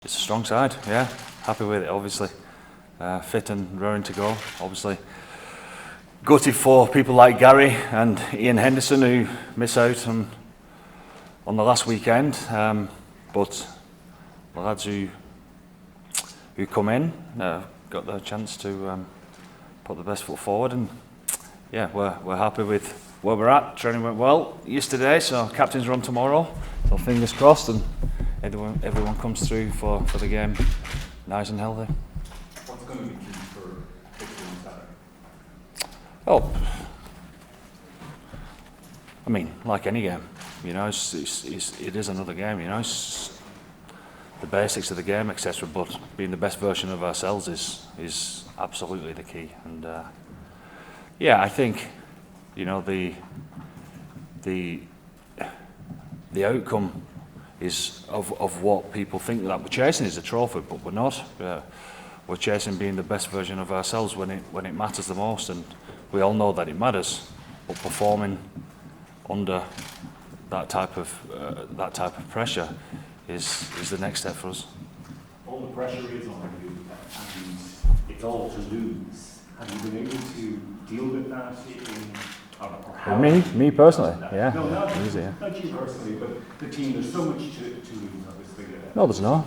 It's a strong side, yeah. Happy with it, obviously. Fit and raring to go, obviously. Gutted for people like Gary and Ian Henderson who miss out on the last weekend. But the lads who come in got the chance to put the best foot forward, and yeah, we're happy with where we're at. Training went well yesterday, so captain's run tomorrow. So fingers crossed, and everyone comes through for the game nice and healthy. What's going to be key for victory on Saturday? Oh, I mean, like any game, you know, it is another game, you know. It's the basics of the game, etc. But being the best version of ourselves is absolutely the key. And yeah, I think, you know, the outcome is of what people think that we're chasing is a trophy, but we're not. We're chasing being the best version of ourselves when it matters the most, and we all know that it matters. But performing under that type of pressure is the next step for us. All the pressure is on you, and it's all to lose. Have you been able to deal with that Me personally, yeah. No, not easy, yeah. Not you personally, but the team. There's so much to lose, obviously. No, there's not.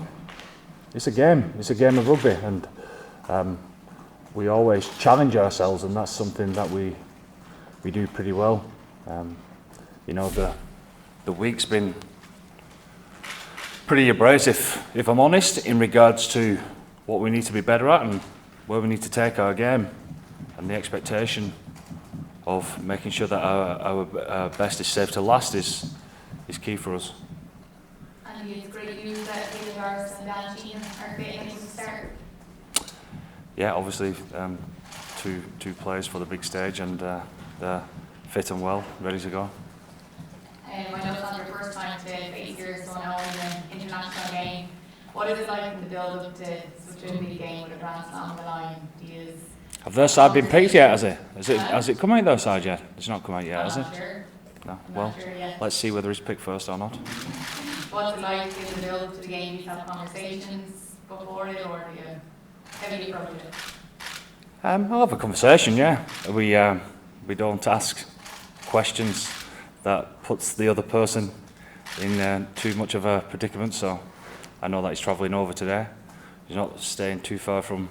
It's a game. It's a game of rugby, and we always challenge ourselves, and that's something that we do pretty well. You know, the week's been pretty abrasive, if I'm honest, in regards to what we need to be better at and where we need to take our game, and the expectation of making sure that our best is safe to last is key for us. And it's great news that Doris and Sheehan are fit to start. Yeah, obviously two players for the big stage, and they're fit and well, ready to go. I know it's not your first time to face your son in an international game. What is it like in the build up to such a big game with a Grand Slam on the line? Have their side been picked yet, has it come out their side yet? It's not come out yet, has it? Sure. No. Well, let's see whether he's picked first or not. What's it like in the build up to the game? Do you have conversations before it, or how do you approach it? I'll have a conversation, yeah. We don't ask questions that puts the other person in too much of a predicament, so I know that he's travelling over today. He's not staying too far from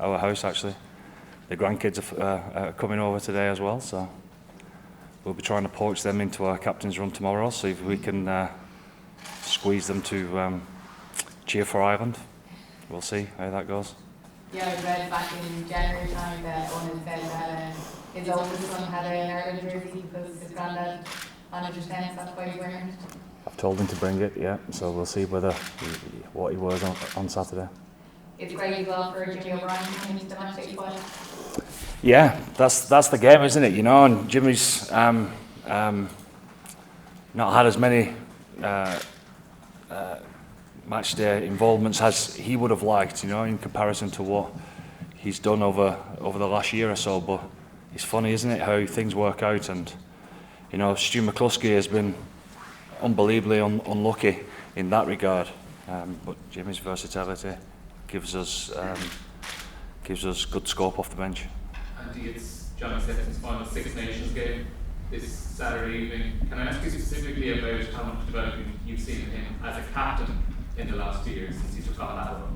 our house, actually. The grandkids are coming over today as well, so we'll be trying to poach them into our captain's run tomorrow, see if we can squeeze them to cheer for Ireland. We'll see how that goes. Yeah, I read back in January time that Owen said that his oldest son had an Ireland jersey because his granddad managed to tennis, that's why he's wearing it. I've told him to bring it, yeah, so we'll see what he wears on Saturday. It's great as well for Jimmy O'Brien coming into the match day squad. Yeah, that's the game, isn't it? You know, and Jimmy's not had as many match day involvements as he would have liked, you know, in comparison to what he's done over the last year or so. But it's funny, isn't it, how things work out? And you know, Stu McCluskey has been unbelievably unlucky in that regard. But Jimmy's versatility gives us good scope off the bench. Andy, it's Johnny Sexton's final Six Nations game this Saturday evening. Can I ask you specifically about how much development you've seen in him as a captain in the last 2 years since he took on that role?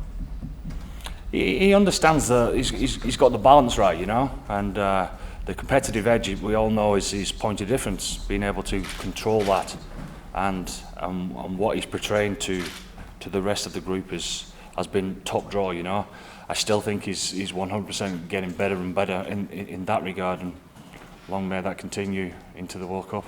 He understands that he's got the balance right, you know, and the competitive edge we all know is his point of difference, being able to control that, and what he's portraying to the rest of the group has been top draw, you know. I still think he's 100% getting better and better in that regard, and long may that continue into the World Cup.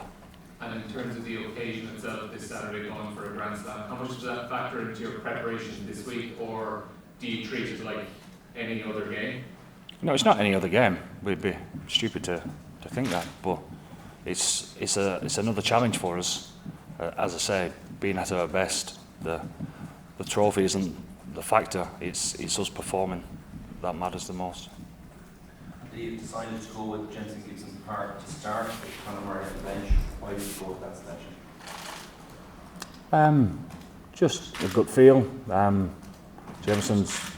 And in terms of the occasion itself, this Saturday going for a Grand Slam, how much does that factor into your preparation this week, or do you treat it like any other game? No, it's not any other game. We'd be stupid to think that, but it's another challenge for us. As I say, being at our best, the trophy isn't the factor. It's us performing that matters the most. You decided to go with Jensen Gibson Park to start with Conor Murray on the bench. Why did you go with that selection? Just a gut feel. Jameson's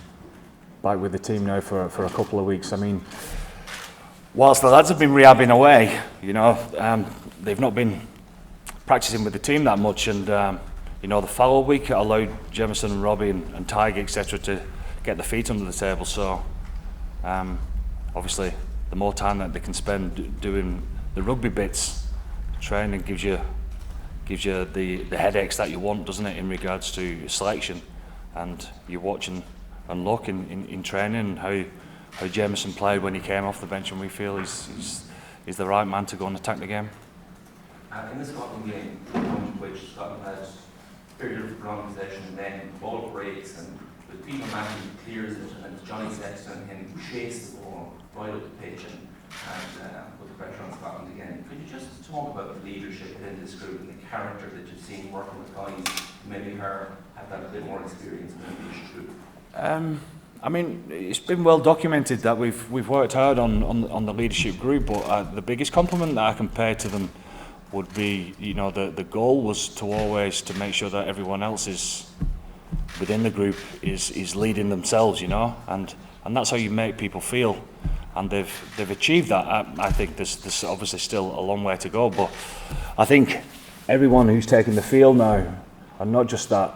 back with the team now for a couple of weeks. I mean, whilst the lads have been rehabbing away, you know, they've not been practicing with the team that much, and you know, the Farrell week allowed Jameson and Robbie and Tiger, etc., to get their feet under the table. So obviously, the more time that they can spend doing the rugby bits, training gives you the headaches that you want, doesn't it, in regards to selection. And you watch and look in training how Jameson played when he came off the bench, and we feel he's the right man to go and attack the game. In the Scotland game, one which Scotland had very little prolonged possession, and then ball breaks, and with Peter Manning clears it, and Johnny Sexton and him chase the ball right up the pitch and put the pressure on Scotland again. Could you just talk about the leadership within this group and the character that you've seen working with guys who maybe have that a bit more experience in the leadership group? I mean, it's been well documented that we've worked hard on the leadership group, but the biggest compliment that I can pay to them would be, you know, the goal was to always to make sure that everyone else is within the group is leading themselves, you know, and that's how you make people feel, and they've achieved that. I think there's obviously still a long way to go, but I think everyone who's taking the field now, and not just the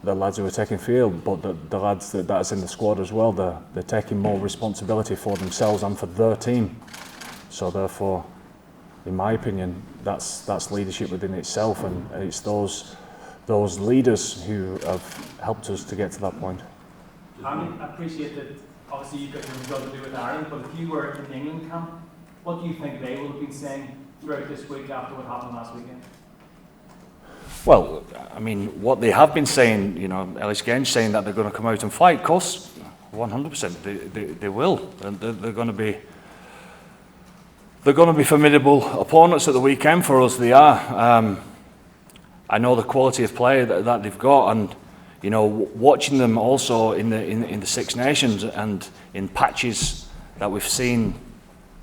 lads who are taking field, but the lads that's in the squad as well, they're taking more responsibility for themselves and for their team. So therefore, in my opinion, that's leadership within itself, and it's those leaders who have helped us to get to that point. I appreciate that. Obviously, you've got your job to do with Ireland, but if you were in England camp, what do you think they would have been saying throughout this week after what happened last weekend? Well, I mean, what they have been saying, you know, Ellis Genge saying that they're going to come out and fight. Of course, 100%, they will, and they're going to be. They're going to be formidable opponents at the weekend for us. They are. I know the quality of play that they've got, and you know, watching them also in the Six Nations and in patches that we've seen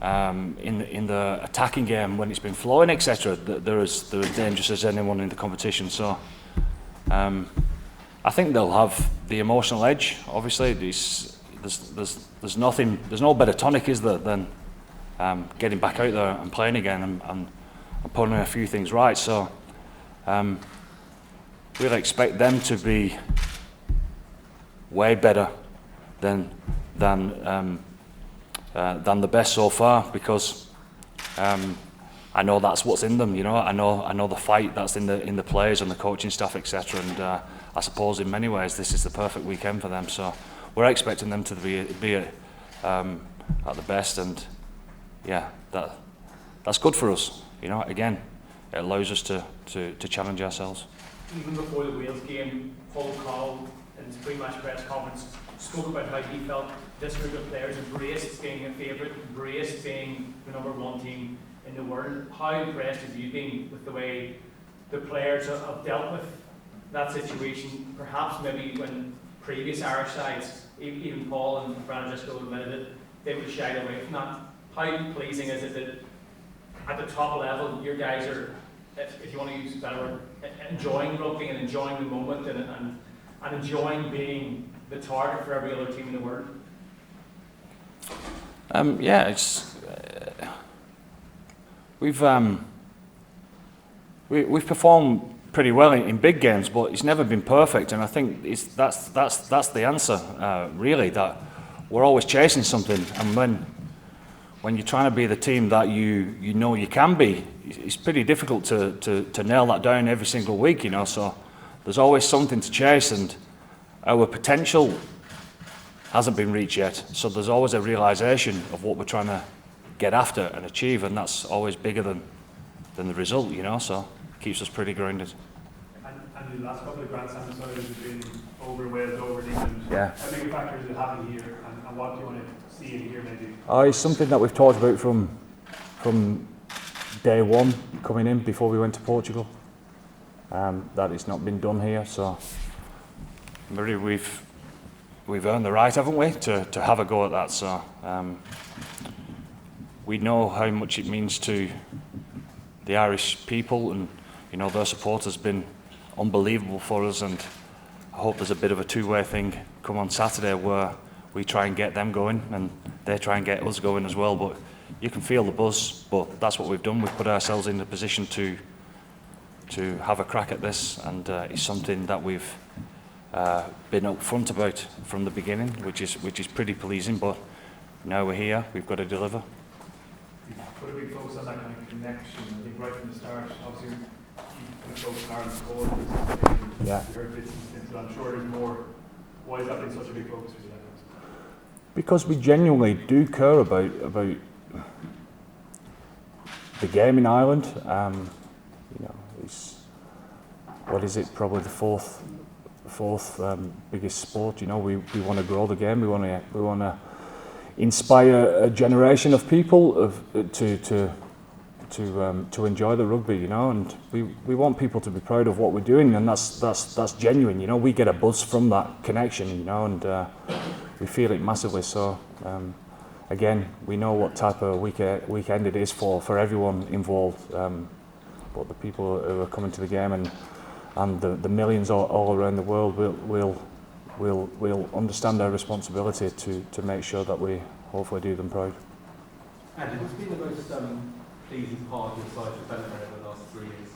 in the attacking game when it's been flowing, etc. They're as dangerous as anyone in the competition. So I think they'll have the emotional edge. Obviously, there's no better tonic, is there, than getting back out there and playing again and putting a few things right. So we'll expect them to be way better than the best so far, because I know that's what's in them. You know, I know the fight that's in the players and the coaching staff, etc. And I suppose in many ways this is the perfect weekend for them. So we're expecting them to be at the best, and yeah, that's good for us. You know, again, it allows us to challenge ourselves. Even before the Wales game, Paul O'Connell in his pre-match press conference spoke about how he felt this group of players embraced being a favourite, embraced being the #1 team in the world. How impressed have you been with the way the players have dealt with that situation? Perhaps maybe when previous Irish sides, even Paul and Brandon Driscoll admitted it, they would have shied away from that. How pleasing is it that at the top level your guys are, if you want to use a better word, enjoying rugby and enjoying the moment and enjoying being the target for every other team in the world? Yeah, it's we've performed pretty well in big games, but it's never been perfect, and I think that's the answer, really. That we're always chasing something, and when you're trying to be the team that you know you can be, it's pretty difficult to nail that down every single week, you know. So there's always something to chase, and our potential hasn't been reached yet. So there's always a realisation of what we're trying to get after and achieve, and that's always bigger than the result, you know. So it keeps us pretty grounded. And the last couple of Grand Slam deciders have been over Wales, over England. Yeah. How big a factor does it have in here, and what do you want to see in here maybe? It's something that we've talked about from day one coming in before we went to Portugal. That it's not been done here, so really we've earned the right, haven't we, to have a go at that. So we know how much it means to the Irish people, and you know, their support has been unbelievable for us, and I hope there's a bit of a two-way thing come on Saturday where we try and get them going and they try and get us going as well. But you can feel the buzz, but that's what we've done. We've put ourselves in a position to have a crack at this, and it's something that we've been upfront about from the beginning, which is pretty pleasing. But now we're here, we've got to deliver. Put a big focus on that kind of connection. I think right from the start, obviously, you focus on Ireland's goal. Yeah. You heard bits and things, but I'm sure there's more. Why has that been such a big focus for you? Because we genuinely do care about the game in Ireland. You know, it's, what is it? Probably the fourth biggest sport. You know, we want to grow the game. We want to inspire a generation of people to enjoy the rugby. You know, and we want people to be proud of what we're doing, and that's genuine. You know, we get a buzz from that connection. You know, and we feel it massively. So again, we know what type of weekend it is for everyone involved. But the people who are coming to the game and the millions all around the world will understand our responsibility to make sure that we hopefully do them proud. And what's been the most pleasing part of your side development over the last 3 years?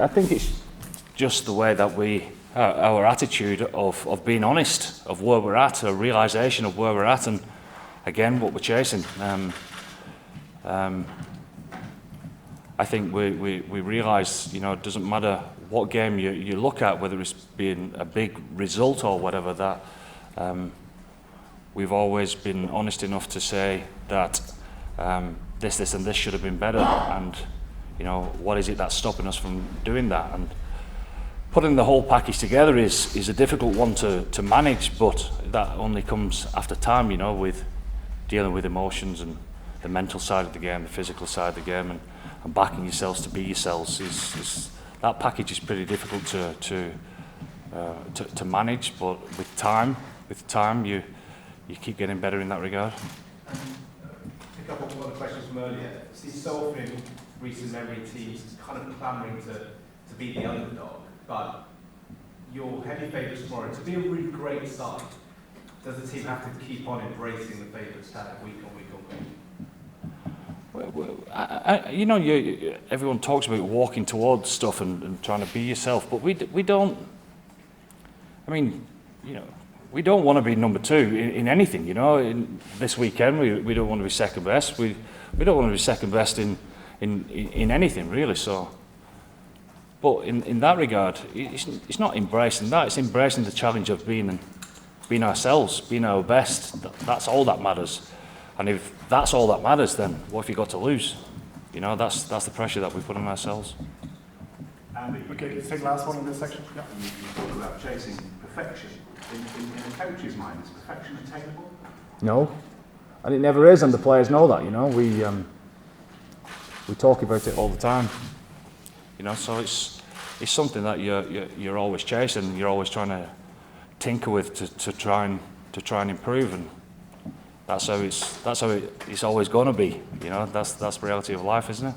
I think it's just the way that our attitude of being honest of where we're at, a realisation of where we're at, and again what we're chasing. I think we realise, you know, it doesn't matter what game you look at, whether it's being a big result or whatever, that we've always been honest enough to say that this and this should have been better, and you know, what is it that's stopping us from doing that? And putting the whole package together is a difficult one to manage, but that only comes after time, you know, with dealing with emotions and the mental side of the game, the physical side of the game, and backing yourselves to be yourselves. That package is pretty difficult to manage, but with time you keep getting better in that regard. A couple of other questions from earlier. See, so often in recent memory, teams kind of clamouring to be the underdog, but your heavy favourites tomorrow, to be a really great side, does the team have to keep on embracing the favourite status week on week on week? You know, everyone talks about walking towards stuff and trying to be yourself, but we don't. I mean, you know, we don't want to be number two in anything. You know, this weekend we don't want to be second best. We don't want to be second best in anything really. So, but in that regard, it's not embracing that. It's embracing the challenge of being ourselves, being our best. That's all that matters. And if that's all that matters, then what have you got to lose? You know, that's the pressure that we put on ourselves. Okay, let's take the last one in this section. Yeah. You talk about chasing perfection. In a coach's mind, is perfection attainable? No, and it never is, and the players know that. You know, we talk about it all the time. You know, so it's something that you're always chasing. You're always trying to tinker with to try and improve, and that's how it's always going to be. You know, that's the reality of life, isn't it?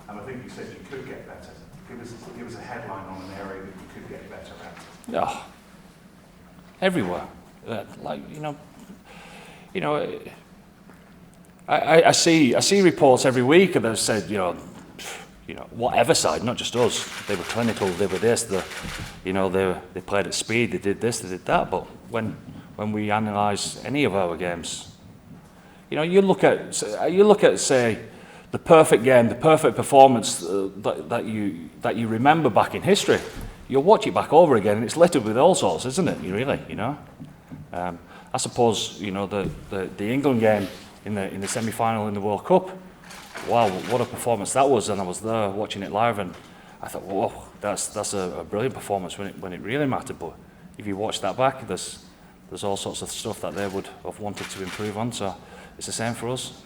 And I think you said you could get better. Give us a headline on an area that you could get better at. Yeah, everywhere. Like you know. I see reports every week that said, you know, whatever side, not just us. They were clinical. They were this. They played at speed. They did this. They did that. But when we analyse any of our games, you know, you look at say the perfect game, the perfect performance that you remember back in history. You'll watch it back over again, and it's littered with all sorts, isn't it? You know. I suppose, you know, the England game in the semi-final in the World Cup. Wow, what a performance that was! And I was there watching it live, and I thought, whoa, that's a brilliant performance when it really mattered. But if you watch that back, there's all sorts of stuff that they would have wanted to improve on. So it's the same for us.